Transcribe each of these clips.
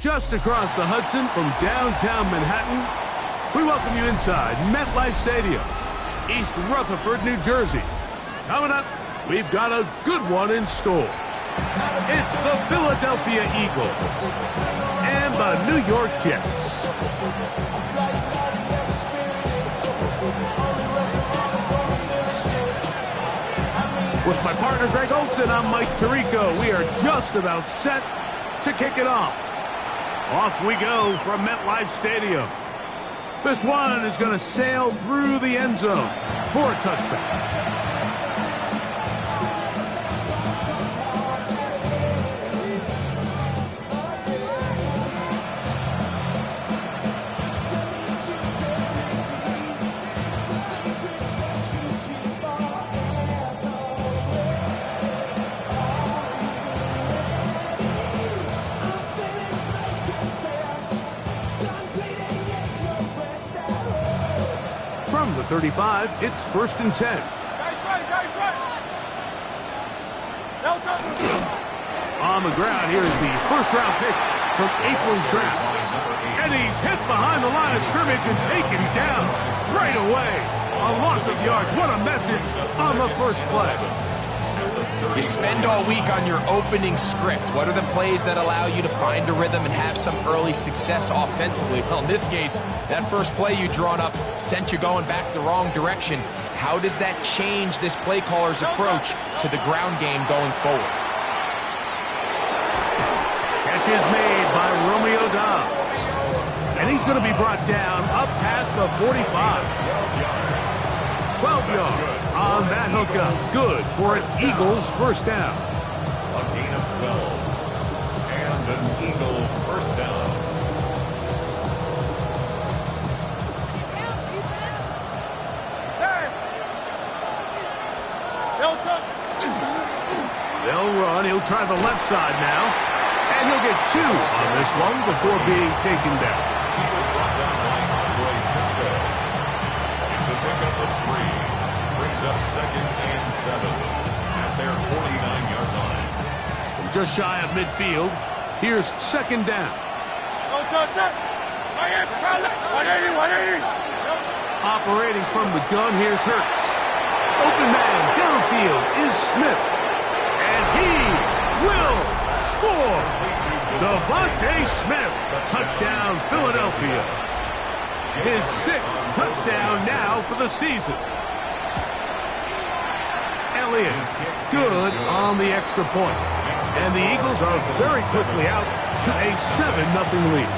Just across the Hudson from downtown Manhattan, we welcome you inside MetLife Stadium, East Rutherford, New Jersey. Coming up, we've got a good one in store. It's the Philadelphia Eagles and the New York Jets. With my partner Greg Olson, I'm Mike Tirico. We are just about set to kick it off. Off we go from MetLife Stadium. This one is going to sail through the end zone for a touchback. From the 35, it's 1st and 10. On the ground, here's the first-round pick from April's draft. And he's hit behind the line of scrimmage and taken down right away. A loss of yards. What a message on the first play. You spend all week on your opening script. What are the plays that allow you to find a rhythm and have some early success offensively? Well, in this case, that first play you drawn up sent you going back the wrong direction. How does that change this play caller's approach to the ground game going forward? Catch is made by Romeo Doubs. And he's going to be brought down up past the 45. 12 yards on that hookup. Good for an Eagles first down. A gain of 12. And an Eagle first down. They'll run. He'll try the left side now. And he'll get 2 on this one before being taken down. He was brought down by Andre Cisco. It's a pickup of 3. Brings up 2nd and 7 at their 49-yard line. From just shy of midfield, here's 2nd down. Operating from the gun, here's Hurts. Open man downfield is Smith. And he will score. Devontae Smith, touchdown Philadelphia. His 6th touchdown now for the season. Elliott, good on the extra point. And the Eagles are very quickly out to a 7-0 lead.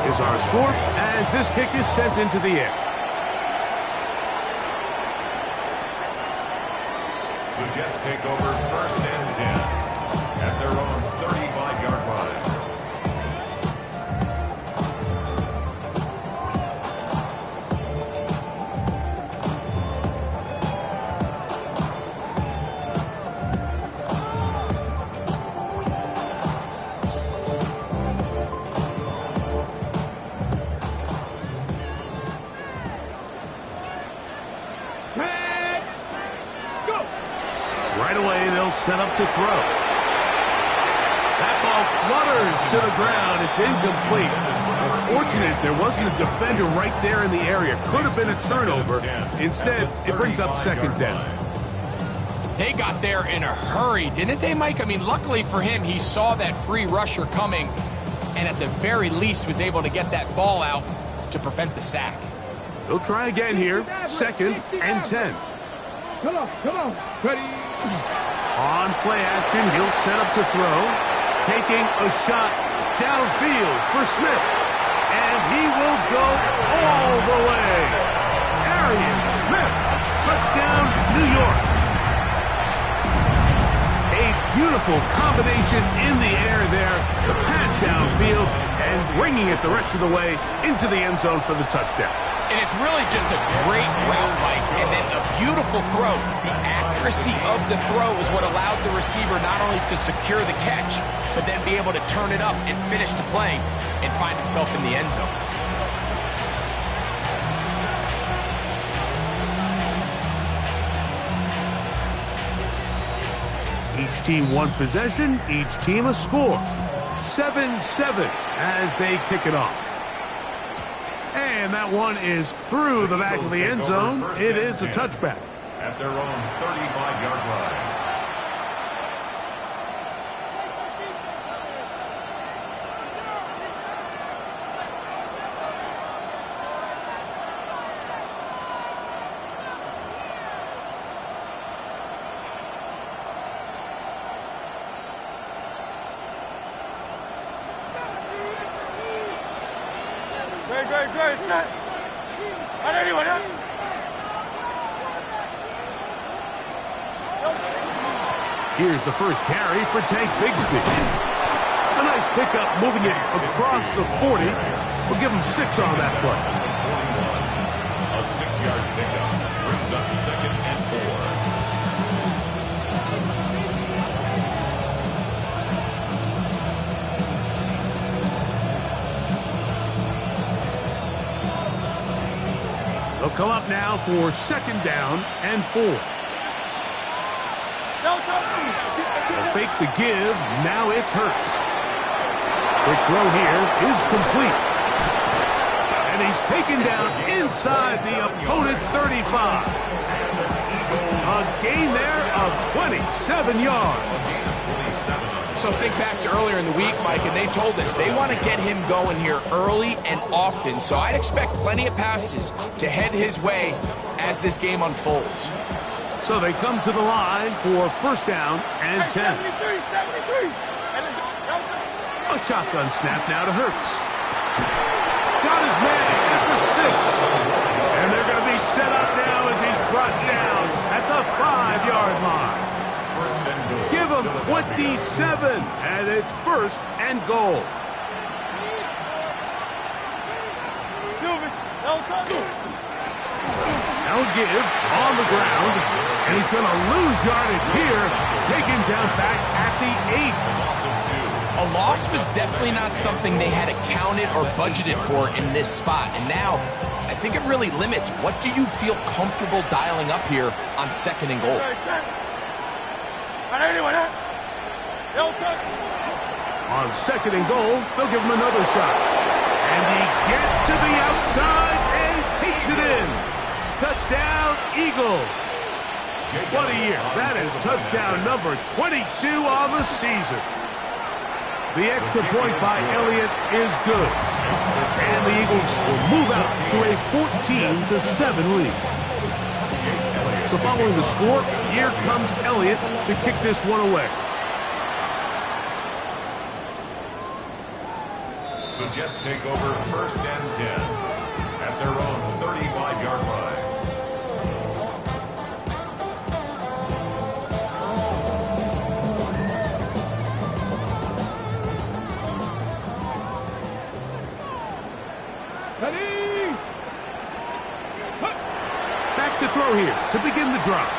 Is our score as this kick is sent into the air. The Jets take over 1st and 10 at their own 35-yard line. Right away, they'll set up to throw. That ball flutters to the ground. It's incomplete. Unfortunate, there wasn't a defender right there in the area. Could have been a turnover. Instead, it brings up 2nd down. They got there in a hurry, didn't they, Mike? I mean, luckily for him, he saw that free rusher coming and at the very least was able to get that ball out to prevent the sack. They'll try again here. 2nd and 10. Come on, ready. On play action, he'll set up to throw. Taking a shot downfield for Smith. And he will go all the way. Arian Smith, touchdown, New York. A beautiful combination in the air there. The pass downfield and bringing it the rest of the way into the end zone for the touchdown. And it's really just a great route, Mike, and then a beautiful throw. The accuracy of the throw is what allowed the receiver not only to secure the catch, but then be able to turn it up and finish the play and find himself in the end zone. Each team one possession, each team a score. 7-7 as they kick it off. And that one is through the back of the end zone. It is a touchback. At their own 35-yard line. Here's the first carry for Tank Bigsby. A nice pickup moving it across the 40. We'll give him 6 on that play. A 6-yard pickup brings up 2nd and 4. They'll come up now for 2nd down and 4. They'll fake the give. Now it's Hurts. Quick throw here is complete. And he's taken down inside the opponent's 35. A gain there of 27 yards. So think back to earlier in the week, Mike, and they told us they want to get him going here early and often. So I'd expect plenty of passes to head his way as this game unfolds. So they come to the line for 1st down and 10. A shotgun snap now to Hurts. Got his man at the 6. And they're going to be set up now as he's brought down at the 5-yard line. Give him 27, and it's 1st and goal. Now give on the ground, and he's going to lose yardage here, taken down back at the 8. A loss was definitely not something they had accounted or budgeted for in this spot, and now I think it really limits what do you feel comfortable dialing up here on 2nd and goal. On 2nd and goal, they'll give him another shot. And he gets to the outside and takes it in. Touchdown, Eagles. What a year. That is touchdown number 22 on the season. The extra point by Elliott is good. And the Eagles will move out to a 14-7 lead. So following the score, here comes Elliott to kick this one away. The Jets take over 1st and 10 at their own 35-yard line. Back to throw here to begin the drive.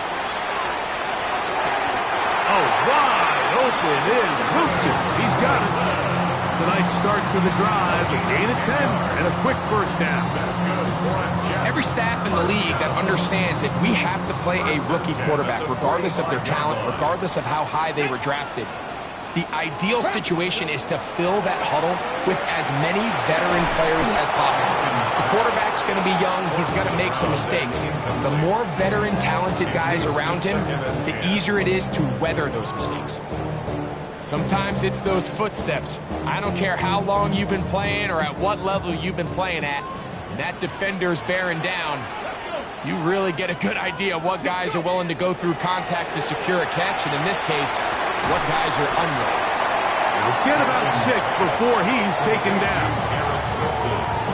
Oh, wide open is Wilson. He's got it. It's a nice start to the drive, a gain of 10, and a quick 1st down. Every staff in the league that understands that we have to play a rookie quarterback, regardless of their talent, regardless of how high they were drafted. The ideal situation is to fill that huddle with as many veteran players as possible. The quarterback's going to be young. He's going to make some mistakes. The more veteran, talented guys around him, the easier it is to weather those mistakes. Sometimes it's those footsteps. I don't care how long you've been playing or at what level you've been playing at. When that defender's bearing down, you really get a good idea what guys are willing to go through contact to secure a catch, and in this case, what guys are unwilling. He'll get about 6 before he's taken down.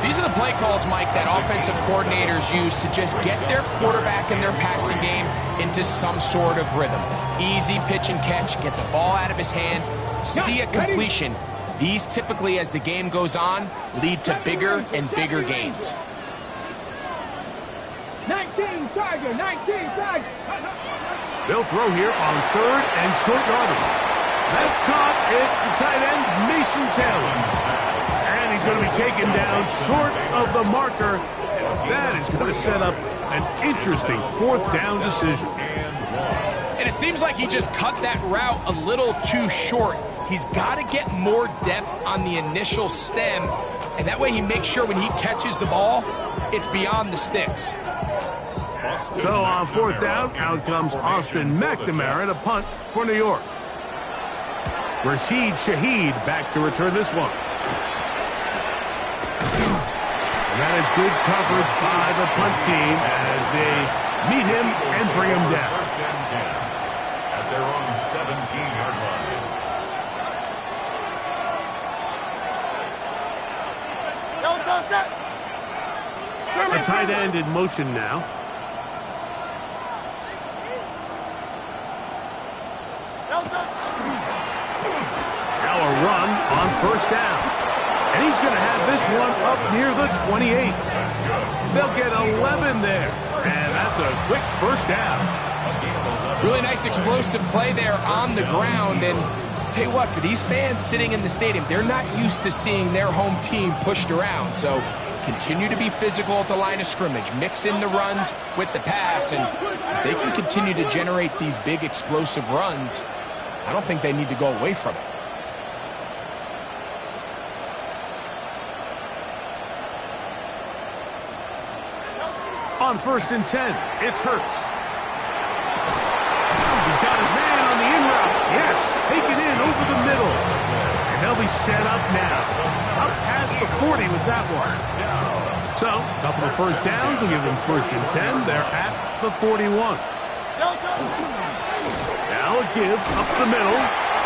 These are the play calls, Mike, that offensive coordinators use to just get their quarterback and their passing game into some sort of rhythm. Easy pitch and catch, get the ball out of his hand, see a completion. These typically, as the game goes on, lead to bigger and bigger gains. 19 Tiger, 19 Tiger. They'll throw here on 3rd and short yardage. That's caught. It's the tight end, Mason Taylor. And he's going to be taken down short of the marker. And that is going to set up an interesting 4th down decision. And it seems like he just cut that route a little too short. He's got to get more depth on the initial stem, and that way he makes sure when he catches the ball, it's beyond the sticks. So on 4th down, out comes Austin McNamara to punt for New York. Rashid Shaheed back to return this one. And that is good coverage by the punt team as they meet him and bring him down. First and 10 at their own 17-yard line. A tight end in motion now. Now a run on 1st down. And he's going to have this one up near the 28. They'll get 11 there. And that's a quick 1st down. Really nice explosive play there on the ground. And tell you what, for these fans sitting in the stadium, they're not used to seeing their home team pushed around. So continue to be physical at the line of scrimmage. Mix in the runs with the pass. And if they can continue to generate these big explosive runs, I don't think they need to go away from it. On 1st and 10, it's Hurts. He's got his man on the in route. Yes, taken in over the middle. And they'll be set up now. Up past the 40 with that one. So, a couple of 1st downs will give them 1st and 10. They're at the 41. Now a give up the middle.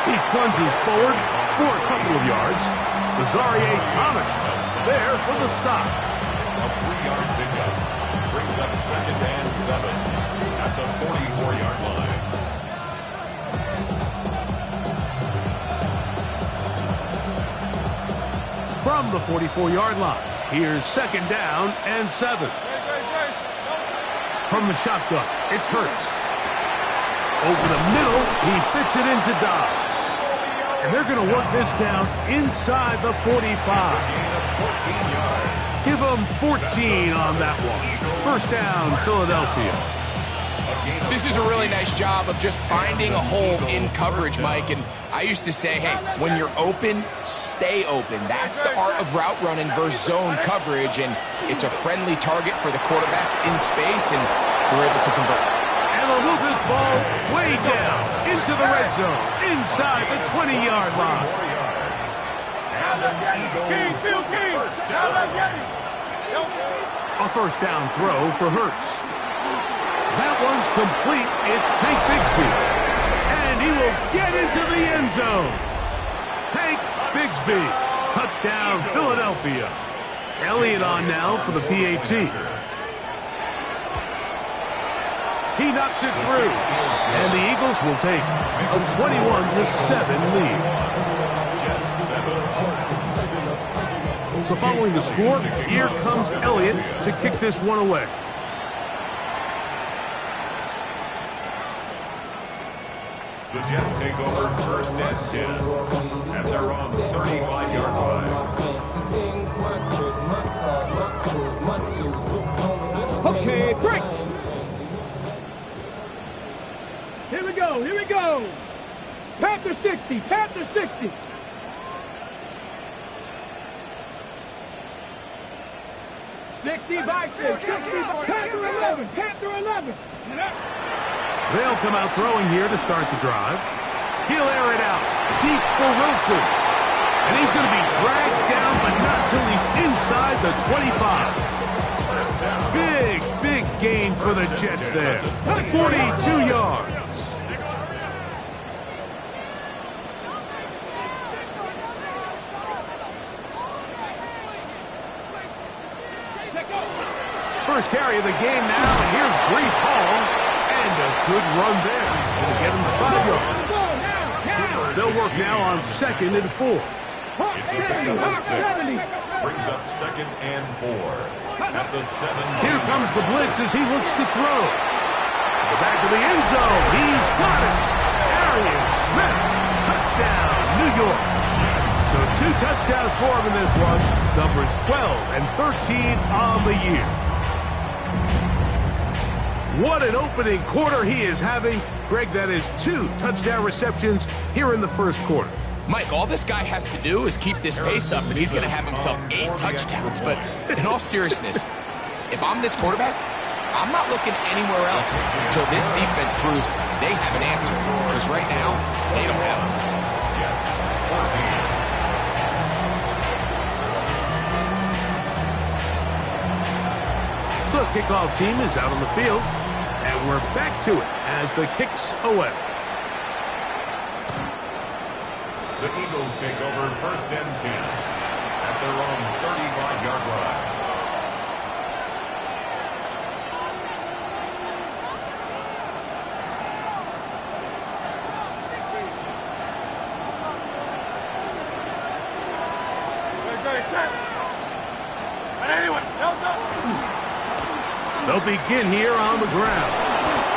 He plunges forward for a couple of yards. Rosario Thomas there for the stop. A 3-yard pickup. Brings up 2nd and 7 at the 44-yard line. From the 44-yard line, here's 2nd down and 7. From the shotgun, it's Hurts. Over the middle, he fits it into Dobbs. And they're going to work this down inside the 45. Give them 14 on that one. 1st down, Philadelphia. This is a really nice job of just finding a hole in coverage, Mike. And I used to say, hey, when you're open, stay open. That's the art of route running versus zone coverage. And it's a friendly target for the quarterback in space, and they're able to convert. And they'll move this ball way down into the red zone, inside the 20-yard line. A 1st down throw for Hurts. That one's complete. It's Tank Bigsby. And he will get into the end zone. Tank Bigsby. Touchdown, Philadelphia. Elliott on now for the PAT. He knocks it through. And the Eagles will take a 21-7 lead. So following the score, here comes Elliott to kick this one away. The Jets take over 1st and 10 at their own 35-yard line. Okay, break. Here we go, here we go. Panther 60, Panther 60. By 6, 60 by Panther 11, Panther 11. They'll come out throwing here to start the drive. He'll air it out deep for Wilson. And he's going to be dragged down, but not till he's inside the 25. Big gain for the Jets there. 42 yards. First carry of the game now, and here's Breece Hall. And a good run there. He's going to get him 5 yards. They'll work now on 2nd and 4. It's a pickup of 6. Brings up 2nd and 4. At the 7. Here comes the blitz as he looks to throw. To the back of the end zone. He's got it. Arian Smith. Touchdown, New York. So 2 touchdowns for him in this one. Numbers 12 and 13 on the year. What an opening quarter he is having. Greg, that is 2 touchdown receptions here in the first quarter. Mike, all this guy has to do is keep this pace up, and he's going to have himself 8 touchdowns. But in all seriousness, if I'm this quarterback, I'm not looking anywhere else until this defense proves they have an answer. Because right now, they don't have one. Jets, 14. The kickoff team is out on the field, and we're back to it as the kick's away. The Eagles take over 1st and 10 at their own 35-yard line. They'll begin here on the ground.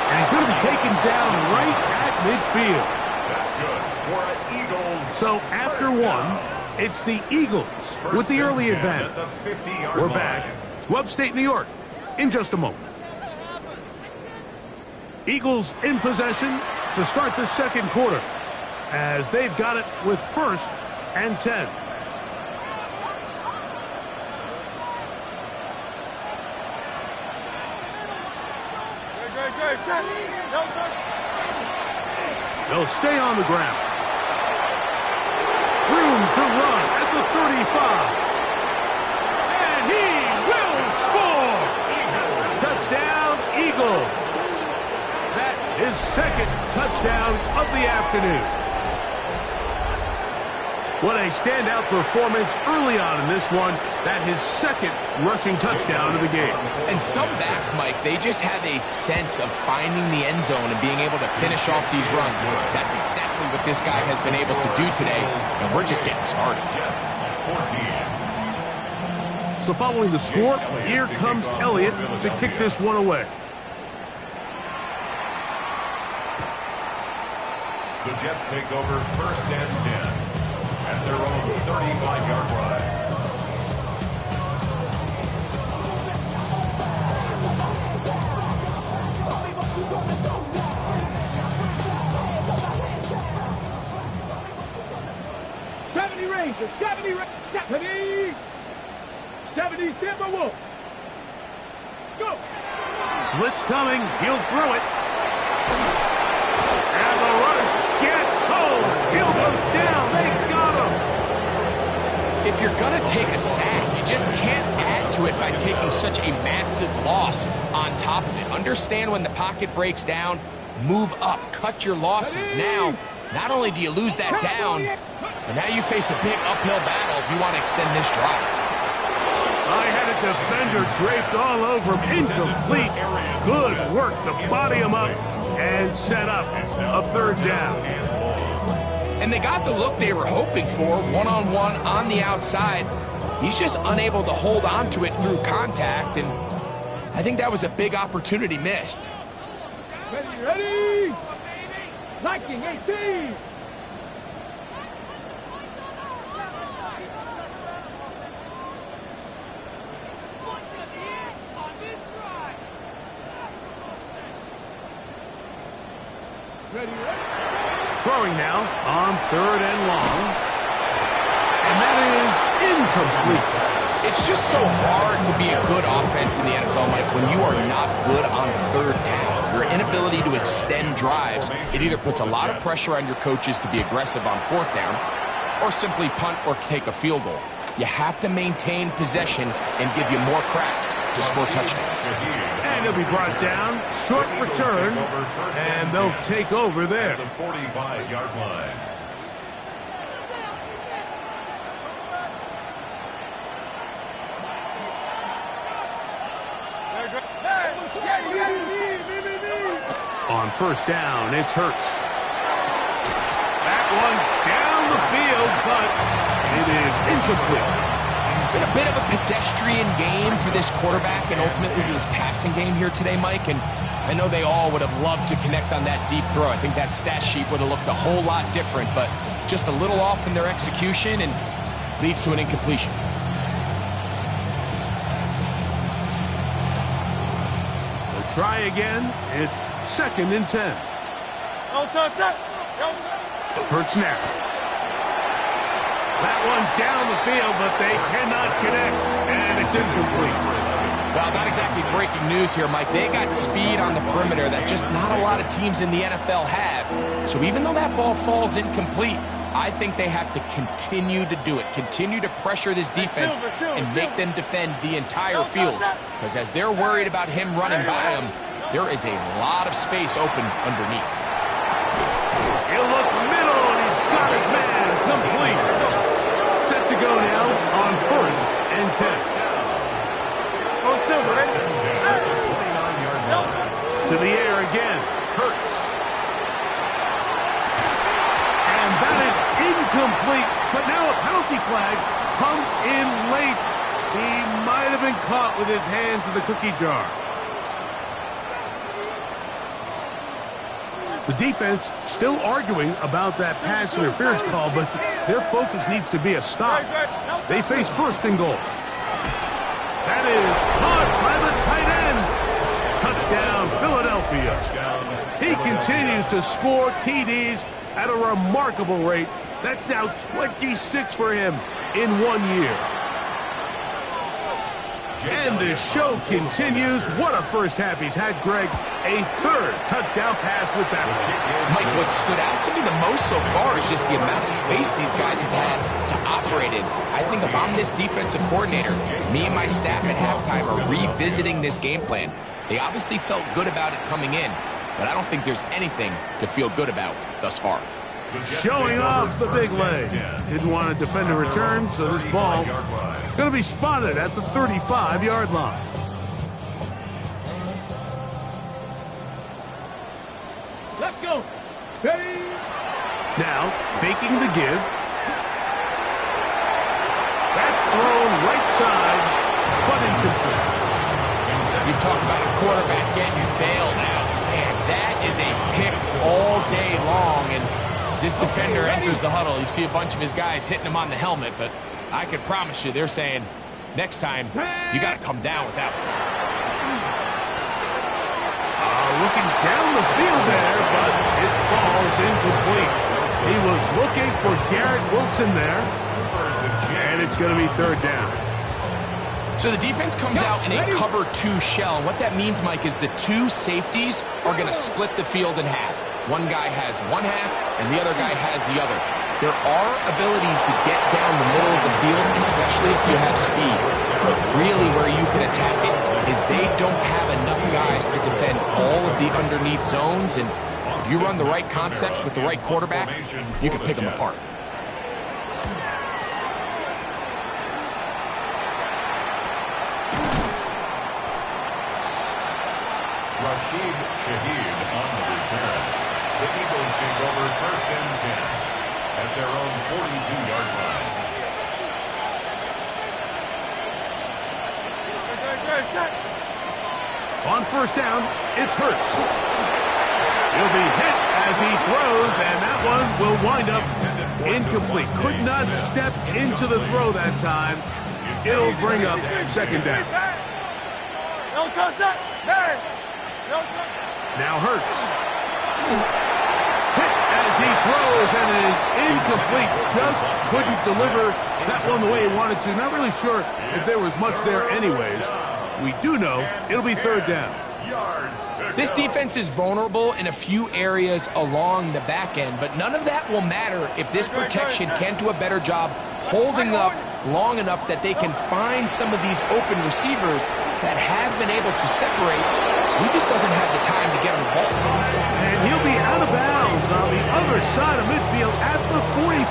And he's going to be taken down right at midfield. That's good for an Eagles. So after 1, it's the Eagles with the early advantage. We're back to upstate New York in just a moment. Eagles in possession to start the second quarter as they've got it with 1st and 10. They'll stay on the ground. Room to run at the 35. And he will score! Touchdown, Eagles. That is 2nd touchdown of the afternoon. What a standout performance early on in this one. That his 2nd rushing touchdown of the game. And some backs, Mike, they just have a sense of finding the end zone and being able to finish off these runs. That's exactly what this guy has been able to do today, and we're just getting started. So following the score, here comes Elliott to kick this one away. The Jets take over 1st and 10 at their own 35-yard line. Rangers, 70 Timberwolves. Go. Blitz coming. He'll throw it. And the rush gets home. He'll go down. They got him. If you're going to take a sack, you just can't add to it by taking such a massive loss on top of it. Understand when the pocket breaks down, move up, cut your losses. Now, not only do you lose that down, but now you face a big uphill battle if you want to extend this drive. I had a defender draped all over him. Incomplete. Good work to body him up and set up a 3rd down. And they got the look they were hoping for, one-on-one on the outside. He's just unable to hold on to it through contact, and I think that was a big opportunity missed. Ready? Liking 18. Ready. Throwing now on 3rd and long. And that is incomplete. It's just so hard to be a good offense in the NFL, Mike, when you are not good on 3rd down. Your inability to extend drives, it either puts a lot of pressure on your coaches to be aggressive on 4th down or simply punt or take a field goal. You have to maintain possession and give you more cracks to score touchdowns. And he'll be brought down. Short return. And they'll take over there. The 45-yard line. On 1st down, it's Hurts. That one down the field, but It is incomplete. It's been a bit of a pedestrian game for this quarterback and ultimately this passing game here today, Mike. And I know they all would have loved to connect on that deep throw. I think that stat sheet would have looked a whole lot different, but just a little off in their execution and leads to an incompletion. They'll try again. It's 2nd and 10. Hurts now. That one down the field, but they cannot connect, and it's incomplete. Well, not exactly breaking news here, Mike. They got speed on the perimeter that just not a lot of teams in the NFL have. So even though that ball falls incomplete, I think they have to continue to do it, continue to pressure this defense and make them defend the entire field. Because as they're worried about him running by them, there is a lot of space open underneath. He'll look middle, and he's got his man complete. Set to go now on 1st and 10. To the air again. Hurts. And that is incomplete. But now a penalty flag comes in late. He might have been caught with his hands in the cookie jar. The defense still arguing about that pass interference call, but their focus needs to be a stop. They face 1st and goal. That is caught by the tight end. Touchdown, Philadelphia. He continues to score TDs at a remarkable rate. That's now 26 for him in 1 year. And the show continues. What a first half he's had, Greg. A 3rd touchdown pass with that one. Mike, what stood out to me the most so far is just the amount of space these guys have had to operate in. I think if I'm this defensive coordinator, me and my staff at halftime are revisiting this game plan. They obviously felt good about it coming in, but I don't think there's anything to feel good about thus far. Showing off the big leg. Didn't want to defend a return, so this ball going to be spotted at the 35-yard line. Let's go. Steady. Now, faking the give. That's thrown right side, but incomplete. You talk about a quarterback getting bailed out. Man, that is a pick all day long, and as this defender enters the huddle, you see a bunch of his guys hitting him on the helmet, but I can promise you they're saying, next time, you got to come down with that one. Looking down the field there, but it falls incomplete. He was looking for Garrett Wilson there, and it's going to be 3rd down. So the defense comes out in a cover 2 shell, and what that means, Mike, is the 2 safeties are going to split the field in half. One guy has one half, and the other guy has the other. There are abilities to get down the middle of the field, especially if you have speed. But really where you can attack it is they don't have enough guys to defend all of the underneath zones, and if you run the right concepts with the right quarterback, you can pick them apart. Rashid Shaheed on the return. The Eagles take over 1st and 10 at their own 42-yard line. On 1st down, it's Hurts. He'll be hit as he throws, and that one will wind up incomplete. Could not step into the throw that time. It'll bring up 2nd down. Now Hurts. Hit as he throws and is incomplete. Just couldn't deliver that one the way he wanted to. Not really sure if there was much there anyways. We do know it'll be 3rd down. This defense is vulnerable in a few areas along the back end, but none of that will matter if this protection can't do a better job holding up long enough that they can find some of these open receivers that have been able to separate. He just doesn't have the time to get him the ball. And he'll be out of bounds on the other side of midfield at the 45.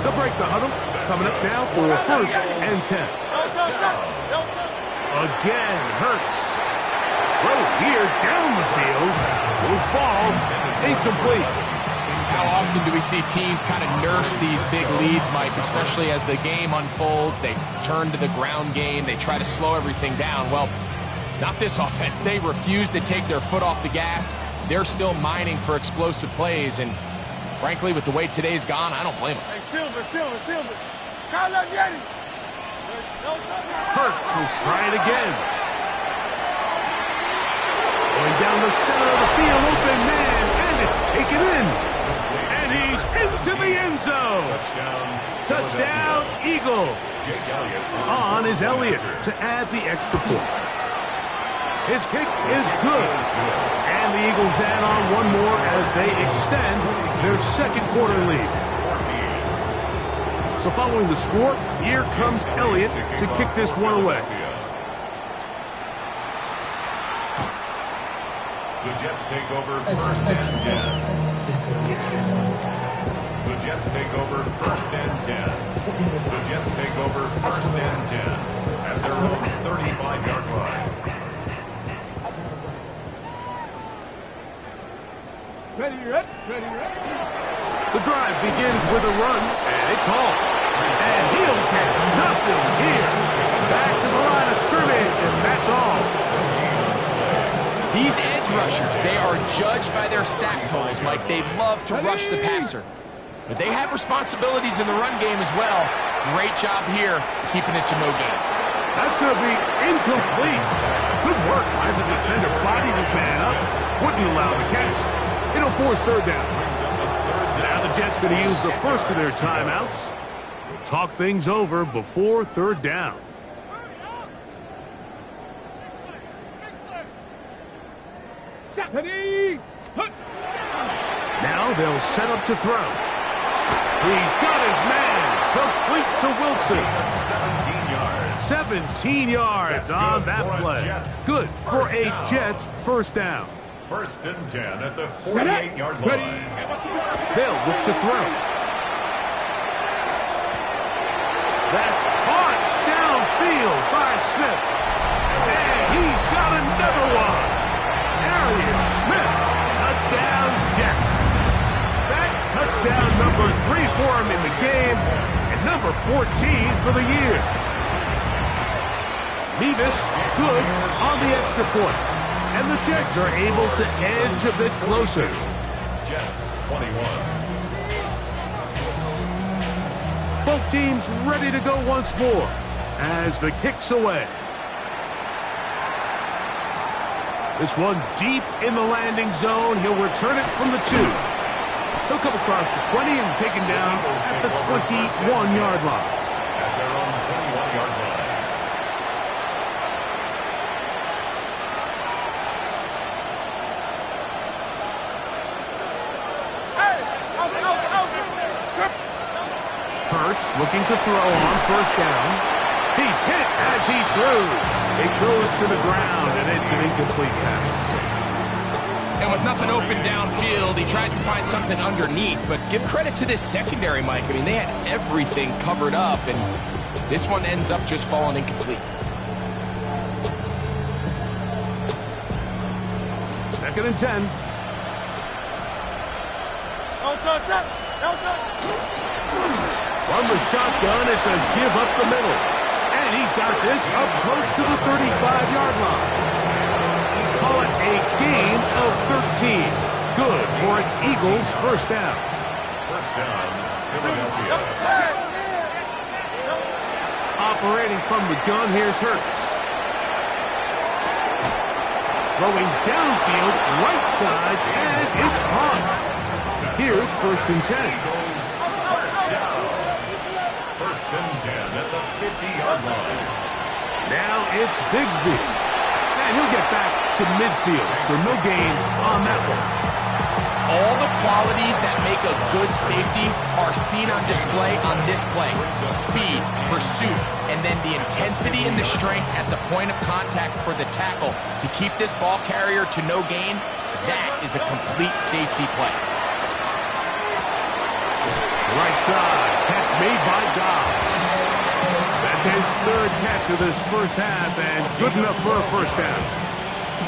They'll break the huddle. Coming up now for 1st and 10. Again, Hurts. Throw here down the field. Will fall incomplete. How How often do we see teams kind of nurse these big leads, Mike, especially as the game unfolds? They turn to the ground game. They try to slow everything down. Well, not this offense. They refuse to take their foot off the gas. They're still mining for explosive plays, and frankly, with the way today's gone, I don't blame them. Hey, Silver. Hurts will try it again. Going down the center of the field, open man, and it's taken in. And he's into the end zone. Touchdown, Eagle. On is Elliott to add the extra point. His kick is good. And the Eagles add on one more as they extend their second quarter lead. So following the score, here comes Elliott to kick this one away. The Jets take over first and 10. The Jets take over first and 10. The Jets take over first and 10 at their own 35-yard line. Ready, Rip. The drive begins with a run, and it's Hall. And he'll get nothing here. Back to the line of scrimmage, and that's all. These edge rushers, they are judged by their sack totals, Mike. They love to rush the passer. But they have responsibilities in the run game as well. Great job here, keeping it to no gain. That's going to be incomplete. Good work by the defender. Bodied his man up. Wouldn't allow the catch. It'll force third down. Now the Jets going to use the first of their timeouts. Talk things over before third down. Now they'll set up to throw. He's got his man. Complete to Wilson. 17 yards on that play. Good for a Jets first down. First and 10 at the 48-yard line. They'll look to throw. That's caught downfield by Smith. And he's got another one. Arian Smith. Touchdown, Jets. That touchdown number 3 for him in the game, and number 14 for the year. Mevis good on the extra point. And the Jets are able to edge a bit closer. Jets 21. Both teams ready to go once more as the kick's away. This one deep in the landing zone. He'll return it from the 2. He'll come across the 20 and take him down at the 21-yard line. At their own 21-yard line. Hurts looking to throw on first down. He's hit as he threw. It goes to the ground, and it's an incomplete pass. And with nothing open downfield, he tries to find something underneath. But give credit to this secondary, Mike. I mean, they had everything covered up, and this one ends up just falling incomplete. Second and 10. From the shotgun, it's a give up the middle. And he's got this up close to the 35-yard line. Call it a gain of 13. Good for an Eagles first down. First down, Philadelphia. Operating from the gun, here's Hurts. Throwing downfield, right side, and it's caught. Here's first and 10. First and 10 at the 50-yard line. Now it's Bigsby. And he'll get back to midfield, so no gain on that one. All the qualities that make a good safety are seen on display on this play. Speed, pursuit, and then the intensity and the strength at the point of contact for the tackle to keep this ball carrier to no gain. That is a complete safety play. Right side, catch made by Dobbs. That's his third catch of this first half, and good enough for a first down.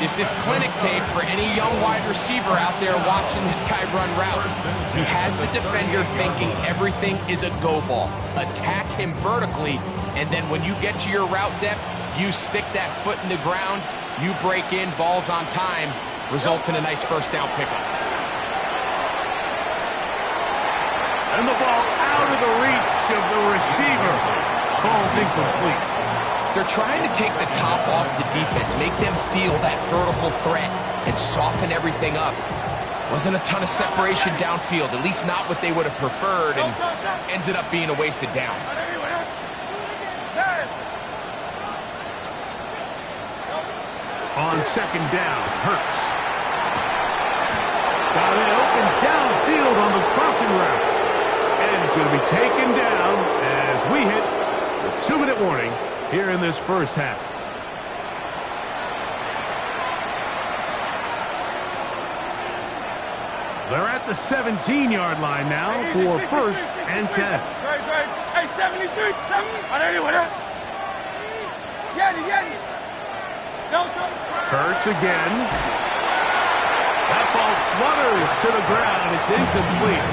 This is clinic tape for any young wide receiver out there watching this guy run routes. He has the defender thinking everything is a go ball. Attack him vertically, and then when you get to your route depth, you stick that foot in the ground, you break in, balls on time, results in a nice first down pickup. And the ball out of the reach of the receiver. Falls incomplete. They're trying to take the top off the defense, make them feel that vertical threat, and soften everything up. Wasn't a ton of separation downfield, at least not what they would have preferred, and ends it up being a wasted down. On second down, Hurts. Got it open downfield on the crossing route. And it's going to be taken down as we hit the 2-minute warning here in this first half. They're at the 17-yard line now for first and 10. Hey, 73, 70. Hurts again. That ball flutters to the ground. It's incomplete.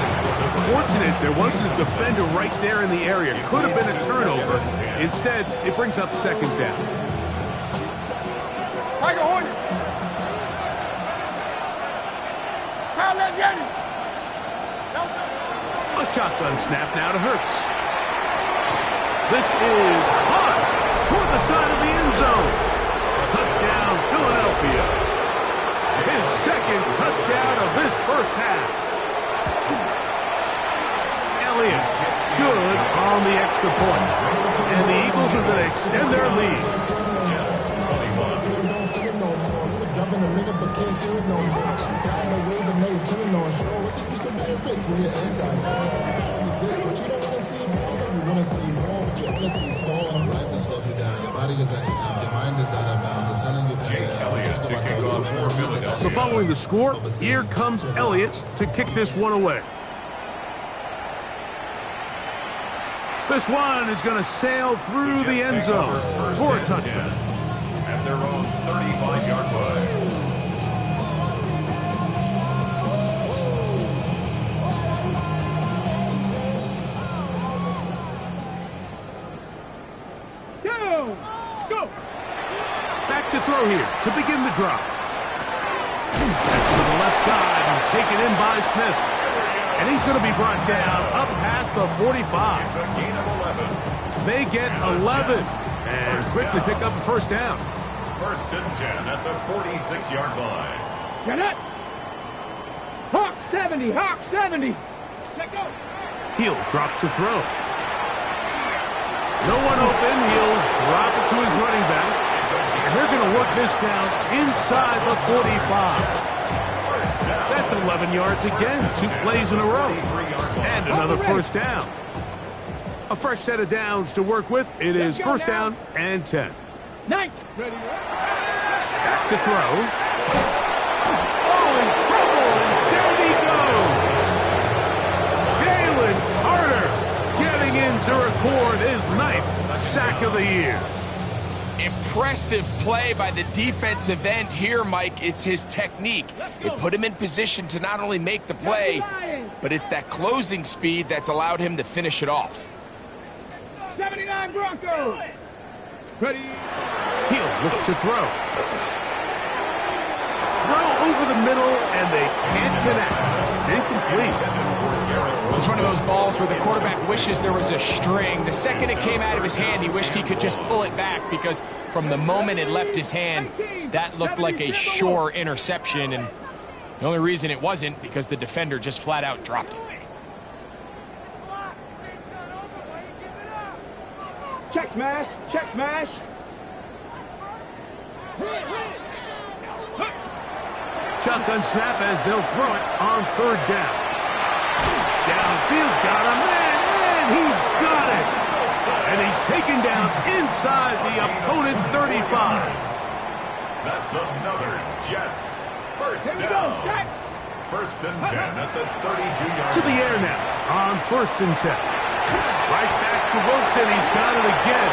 Fortunate there wasn't a defender right there in the area. Could have been a turnover. Instead, it brings up second down. A shotgun snap now to Hurts. This is hot toward the side of the end zone. Touchdown, Philadelphia. His second touchdown of this first half. Elliott, good on the extra point. And the Eagles are going to extend their lead. So following the score, here comes Elliott to kick this one away. This one is going to sail through the end zone for a touchdown. At their own 35-yard line. Go! Back to throw here to begin the drop. Back to the left side and taken in by Smith. And he's going to be brought down up past the 45. It's a gain of 11. They get 11 and quickly pick up a first down. First and 10 at the 46-yard line. Get it! Hawk 70, Hawk 70. Let go. He'll drop to throw. No one open. He'll drop it to his running back. And they're going to work this down inside the 45. That's 11 yards again. 2 plays in a row. And another first down. A fresh set of downs to work with. It is first down and 10. Nice. Ready. Back to throw. Oh, in trouble. And down he goes. Jalen Carter getting in to record his 9th sack of the year. Impressive play by the defensive end here, Mike. It's his technique. It put him in position to not only make the play, but it's that closing speed that's allowed him to finish it off. 79 Broncos. Ready. He'll look to throw. Throw over the middle, and they can't connect. It's incomplete. It's one of those balls where the quarterback wishes there was a string. The second it came out of his hand, he wished he could just pull it back, because from the moment it left his hand, that looked like a sure interception, and the only reason it wasn't because the defender just flat out dropped it. Check smash, check smash. Shotgun snap as they'll throw it on third down. Downfield, got a man, and he's got it. And he's taken down inside the opponent's 35. That's another Jets first down. First and 10 at the 32-yard To the air now on first and 10. Right back to Wilson. He's got it again.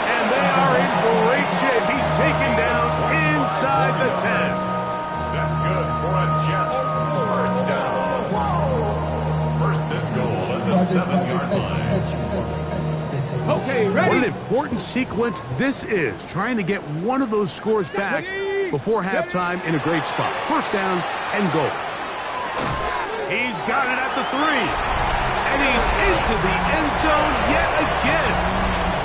And they are in great shape. He's taken down inside Okay, ready? What an important sequence this is, trying to get one of those scores back before halftime in a great spot. First down and goal. He's got it at the 3. And he's into the end zone yet again.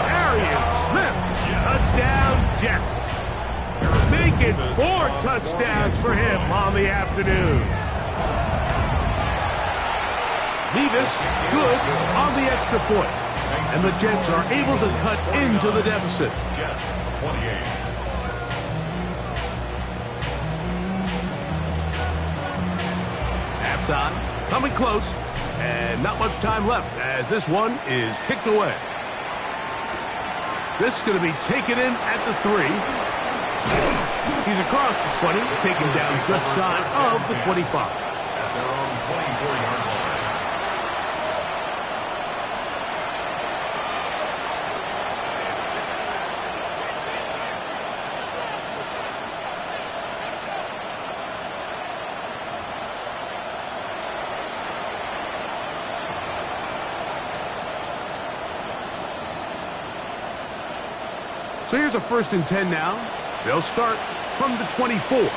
Arian Smith, touchdown Jets. Making 4 touchdowns for him on the afternoon. Nevis good on the extra point. And the Jets are able to cut into the deficit. Jets 28. Halftime coming close. And not much time left as this one is kicked away. This is going to be taken in at the 3. He's across the 20, taken down just shy of the 25. At their own 24-yard line. So here's a 1st and 10 now. They'll start from the 24. And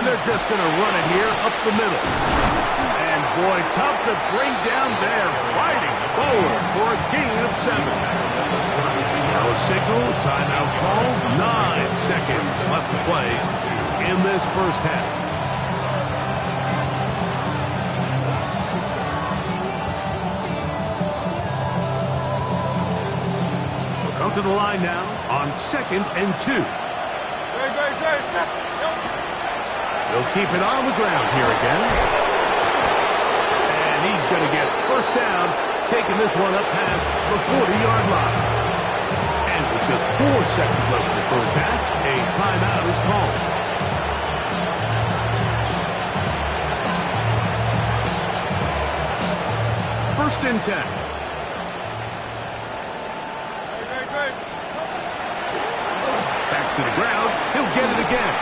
they're just going to run it here up the middle. And boy, tough to bring down there, fighting forward for a gain of 7. Now a signal, timeout call, 9 seconds left to play in this first half. To the line now on 2nd and 2. They'll keep it on the ground here again. And he's going to get first down, taking this one up past the 40-yard line. And with just 4 seconds left in the first half, a timeout is called. First and 10. To the ground, he'll get it again.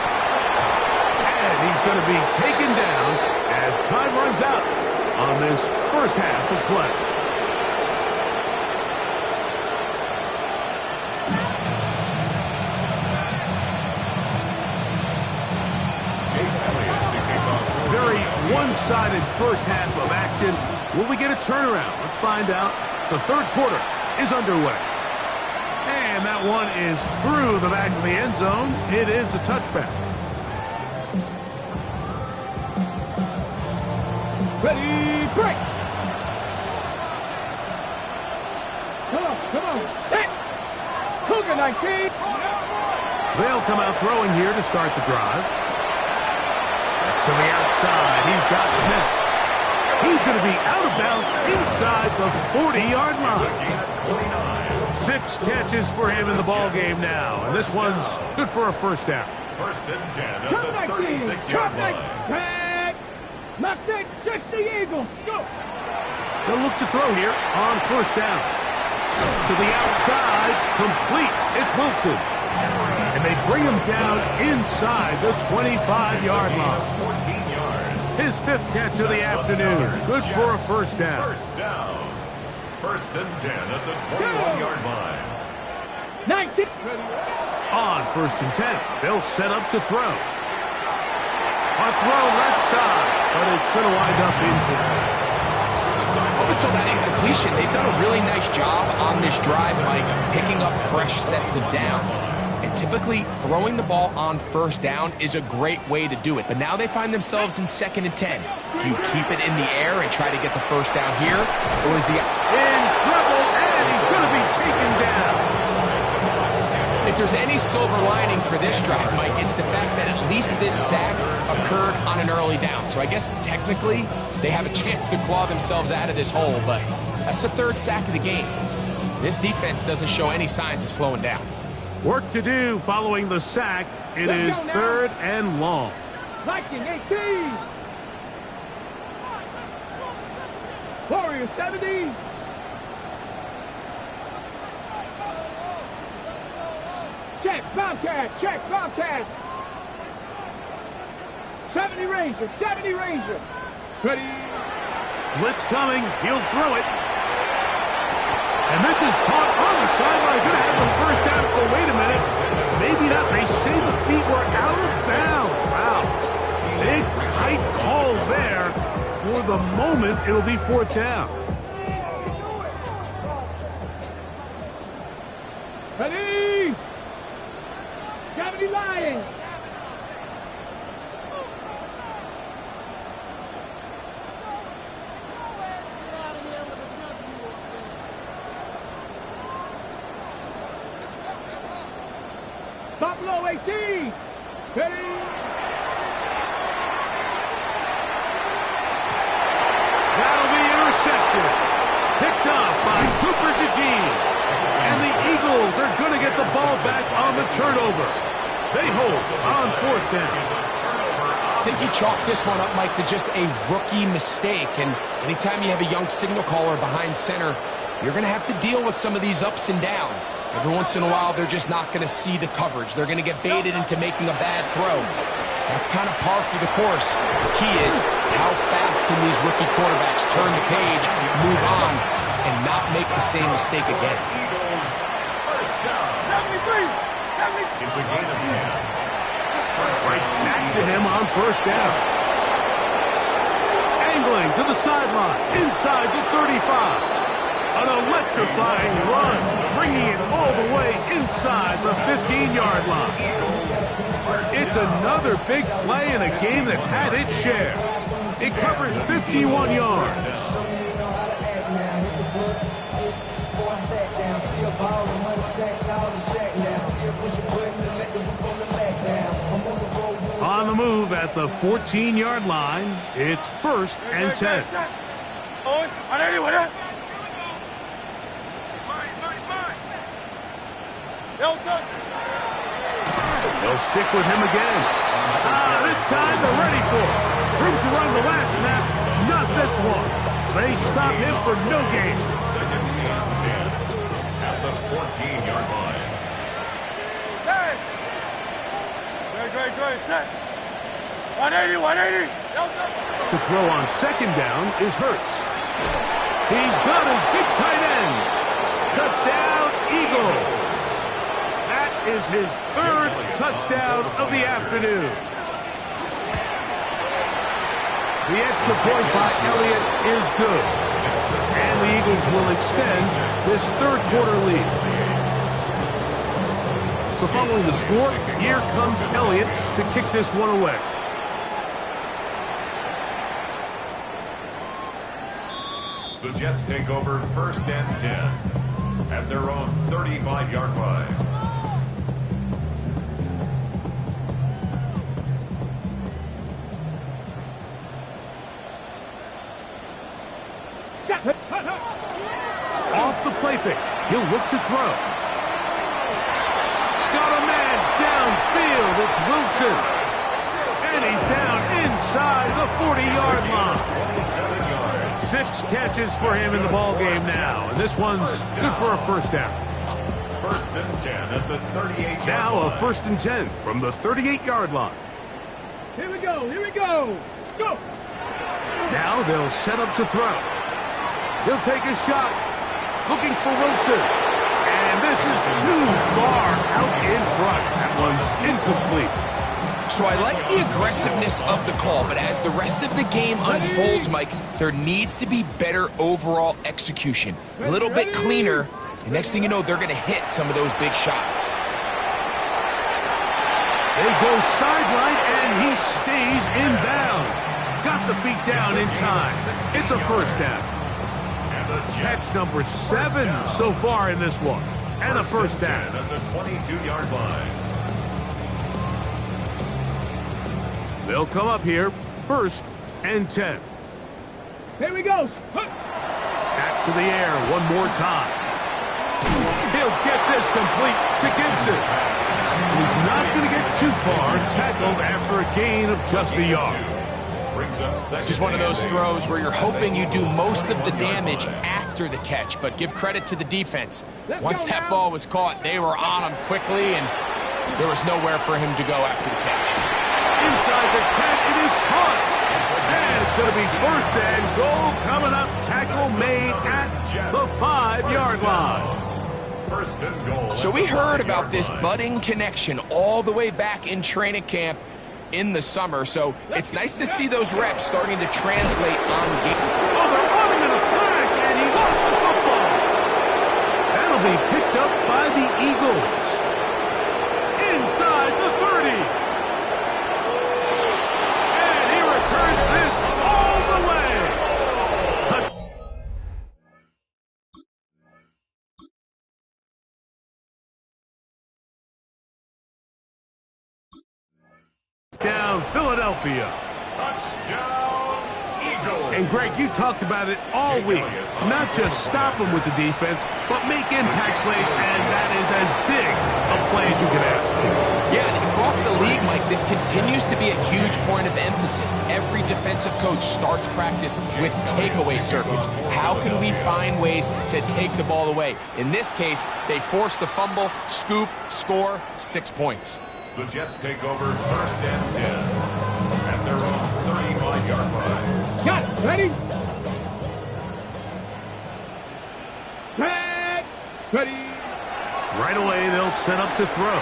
And he's going to be taken down as time runs out on this first half of play. Very one-sided first half of action. Will we get a turnaround? Let's find out. The 3rd quarter is underway. And that one is through the back of the end zone. It is a touchback. Ready, break. Come on. Set. Cougar 19. They'll come out throwing here to start the drive. To the outside, he's got Smith. He's going to be out of bounds inside the 40-yard line. 6 catches for him in the ball game now, and this one's good for a first down. 1st and 10 at the 36-yard line. Mustang 60 Eagles, go! They'll look to throw here on first down. To the outside, complete. It's Wilson. And they bring him down inside the 25-yard line. 14 yards. His 5th catch of the afternoon. Good for a first down. First down. 1st and 10 at the 21-yard line. 19. On 1st and 10, they'll set up to throw. A throw left side, but it's going to wind up incomplete. Up until that incompletion, they've done a really nice job on this drive, Mike, picking up fresh sets of downs. And typically, throwing the ball on first down is a great way to do it. But now they find themselves in 2nd and 10. Do you keep it in the air and try to get the first down here? Or is the... In trouble, and he's going to be taken down. If there's any silver lining for this drive, Mike, it's the fact that at least this sack occurred on an early down. So I guess technically they have a chance to claw themselves out of this hole, but that's the 3rd sack of the game. This defense doesn't show any signs of slowing down. Work to do following the sack. It is 3rd and long. Viking 18. Warrior 70. Check, Bobcat. 70 Ranger. Ready. Blitz coming. He'll throw it. And this is caught on the sideline. Going to have the first down. Oh, wait a minute. Maybe not. They say the feet were out of bounds. Wow. Big, tight call there. For the moment, it'll be fourth down. Ready? Gravity Lions. Top low 18. Ready? That'll be intercepted. Picked up by Cooper DeJean. And the Eagles are going to get the ball back on the turnover. They hold on fourth down. I think you chalk this one up, Mike, to just a rookie mistake. And anytime you have a young signal caller behind center, you're going to have to deal with some of these ups and downs. Every once in a while, they're just not going to see the coverage. They're going to get baited into making a bad throw. That's kind of par for the course. The key is how fast can these rookie quarterbacks turn the page, move on, and not make the same mistake again. Eagles, first down. It's a gain of 10. Right back to him on first down. Angling to the sideline, inside the 35. An electrifying run, bringing it all the way inside the 15-yard line. It's another big play in a game that's had its share. It covers 51 yards. On the move at the 14-yard line, it's first and 10. They'll stick with him again. This time they're ready for it. Room to run the last snap, not this one. They stop him for no gain. Second and 10 at the 14-yard line. Great. Set. 180. To throw on second down is Hurts. He's got his big tight end. Touchdown, Eagles. That is his third touchdown of the afternoon. The extra point by Elliott is good. And the Eagles will extend this third quarter lead. So following the score, here comes Elliott to kick this one away. The Jets take over first and 10 at their own 35-yard line. Off the play fake, he'll look to throw. Got a man downfield, it's Wilson. And he's down inside the 40-yard line. 27 yards. 6 catches for him in the ball game now, and this one's good for a first down. First and 10 at the 38-yard line. Now a first and 10 from the 38-yard line. Here we go. Go. Now they'll set up to throw. He'll take a shot, looking for Wilson. And this is too far out in front. That one's incomplete. So I like the aggressiveness of the call, but as the rest of the game unfolds, Mike, there needs to be better overall execution. A little bit cleaner, and next thing you know, they're going to hit some of those big shots. They go sideline, and he stays in bounds. Got the feet down in time. It's a first down. Catch number 7 so far in this one. And a first down. At the 22-yard line. They'll come up here, first and 10. Here we go. Back to the air one more time. He'll get this complete to Gibson. He's not going to get too far, tackled after a gain of just a yard. This is one of those throws where you're hoping you do most of the damage after the catch, but give credit to the defense. Once that ball was caught, they were on him quickly, and there was nowhere for him to go after the catch. Inside the 10, it is caught. And it's going to be first and goal coming up. Tackle made at the 5-yard line. First and goal. So we heard about this budding connection all the way back in training camp in the summer. So it's nice to see those reps starting to translate on the game. Oh, they're running in a flash, and he lost the football. That'll be picked up by the Eagles. Inside the 30. And he returns this all the way. Down Philadelphia. Touchdown, Eagles. And Greg, you talked about it all week. Not just stop them with the defense, but make impact plays, and that is as big a play as you can ask for. Yeah, and across the league, Mike, this continues to be a huge point of emphasis. Every defensive coach starts practice with takeaway circuits. How can we find ways to take the ball away? In this case, they force the fumble, scoop, score, 6 points. The Jets take over first and 10 at their own 35-yard line. Got it. Ready? Set. Ready. Right away, they'll set up to throw.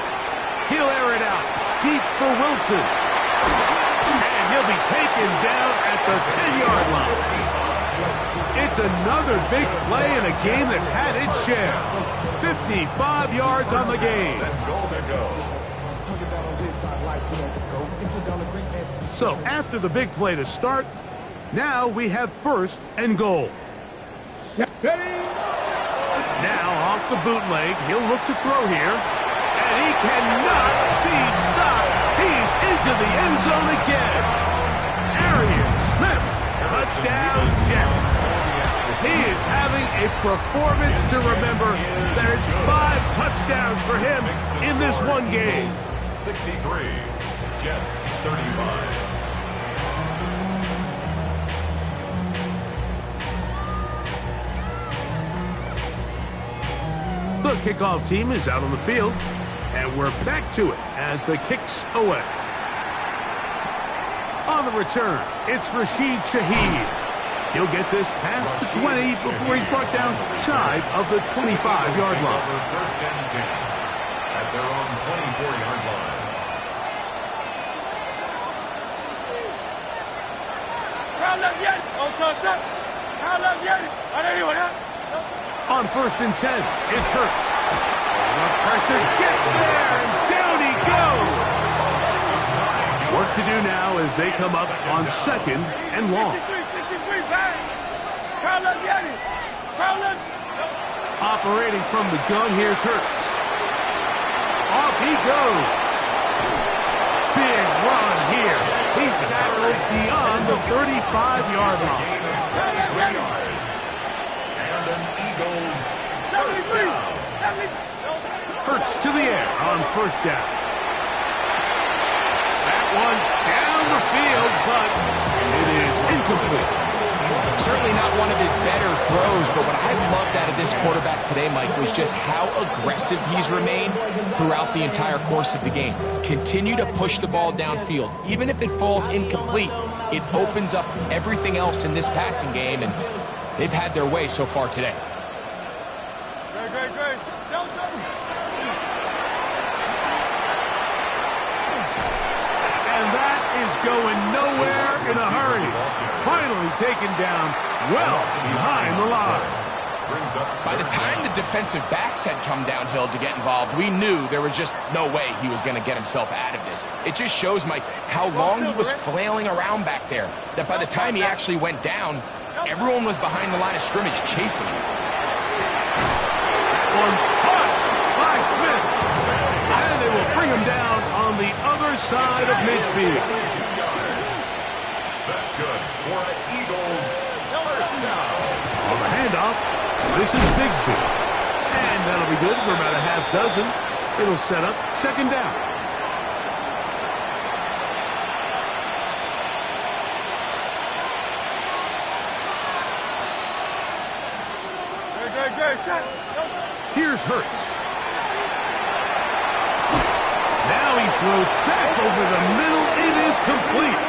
He'll air it out deep for Wilson. And he'll be taken down at the 10-yard line. It's another big play in a game that's had its share. 55 yards on the game. And goal to go. So after the big play to start, now we have first and goal. Ready. Now off the bootleg, he'll look to throw here. And he cannot be stopped. He's into the end zone again. Arian Smith, touchdown Jets. He is having a performance to remember. There's 5 touchdowns for him in this one game. 63, Jets 35. The kickoff team is out on the field, and we're back to it as the kick's away. On the return, it's Rashid Shaheed. He'll get this past the 20 before he's brought down shy of the 25-yard line. First and 10 at their own 24-yard line. On first and 10, it's Hurts. The pressure gets there, and down he goes. Work to do now as they come up on second and long. Operating from the gun, here's Hurts. Off he goes. Big run here. He's tackled beyond the 35-yard line. And an Eagles first down. Hurts to the air on first down. That one down the field, but it is incomplete. Certainly not one of his better throws, but what I've loved out of this quarterback today, Mike, was just how aggressive he's remained throughout the entire course of the game. Continue to push the ball downfield. Even if it falls incomplete, it opens up everything else in this passing game, and they've had their way so far today. And that is going nowhere in a hurry. Finally taken down well behind the line. By the time the defensive backs had come downhill to get involved, we knew there was just no way he was going to get himself out of this. It just shows, Mike, how long he was flailing around back there, that by the time he actually went down, everyone was behind the line of scrimmage chasing him. One caught by Smith. And they will bring him down on the other side of midfield. That's good for an Eagles first down. On the handoff, this is Bigsby. And that'll be good for about a half dozen. It'll set up second down. Here's Hurts. Now he throws back over the middle. It is complete.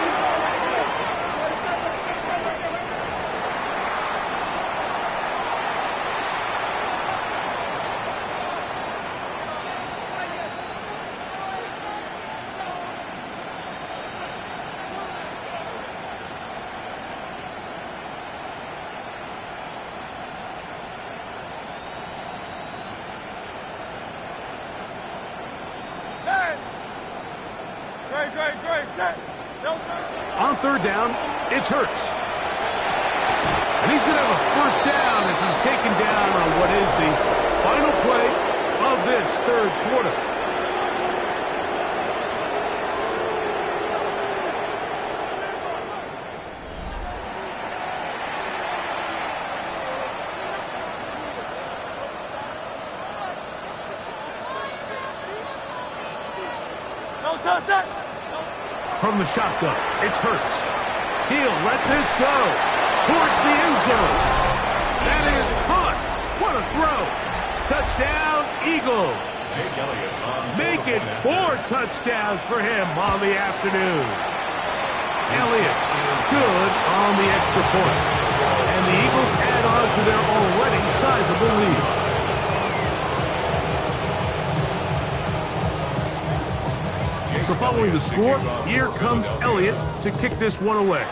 On third down, it's Hurts. And he's going to have a first down as he's taken down on what is the final play of this third quarter. From the shotgun, it's Hurts. He'll let this go towards the end zone. That is caught. What a throw. Touchdown, Eagles. Make it 4 touchdowns for him on the afternoon. Elliott, good on the extra point. And the Eagles add on to their already sizable lead. So following the score, here comes Elliott to kick this one away.